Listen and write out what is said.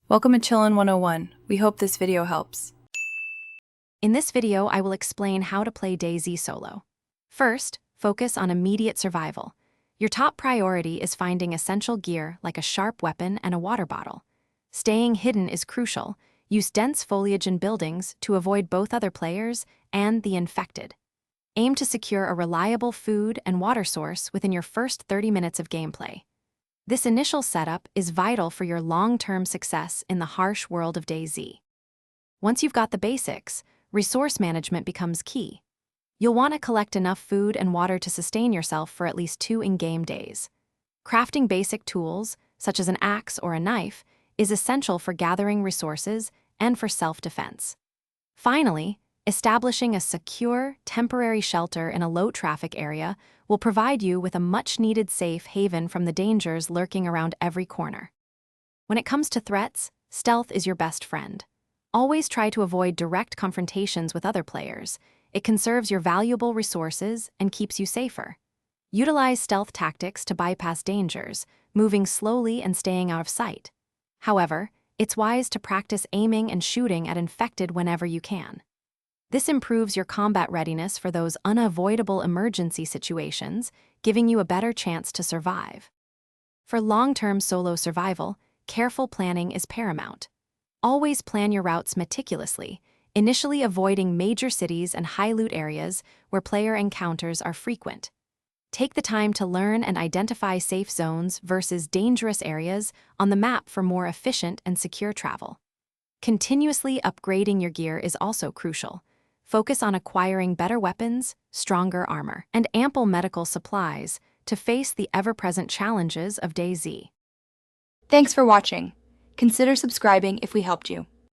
Welcome to Chillin' 101. We hope this video helps. In this video, I will explain how to play DayZ solo. First, focus on immediate survival. Your top priority is finding essential gear like a sharp weapon and a water bottle. Staying hidden is crucial. Use dense foliage in buildings to avoid both other players and the infected. Aim to secure a reliable food and water source within your first 30 minutes of gameplay. This initial setup is vital for your long-term success in the harsh world of DayZ. Once you've got the basics, resource management becomes key. You'll want to collect enough food and water to sustain yourself for at least 2 in-game days. Crafting basic tools, such as an axe or a knife, is essential for gathering resources and for self-defense. Finally, establishing a secure, temporary shelter in a low-traffic area will provide you with a much-needed safe haven from the dangers lurking around every corner. When it comes to threats, stealth is your best friend. Always try to avoid direct confrontations with other players. It conserves your valuable resources and keeps you safer. Utilize stealth tactics to bypass dangers, moving slowly and staying out of sight. However, it's wise to practice aiming and shooting at infected whenever you can. This improves your combat readiness for those unavoidable emergency situations, giving you a better chance to survive. For long-term solo survival, careful planning is paramount. Always plan your routes meticulously, initially avoiding major cities and high-loot areas where player encounters are frequent. Take the time to learn and identify safe zones versus dangerous areas on the map for more efficient and secure travel. Continuously upgrading your gear is also crucial. Focus on acquiring better weapons, stronger armor, and ample medical supplies to face the ever-present challenges of DayZ. Thanks for watching. Consider subscribing if we helped you.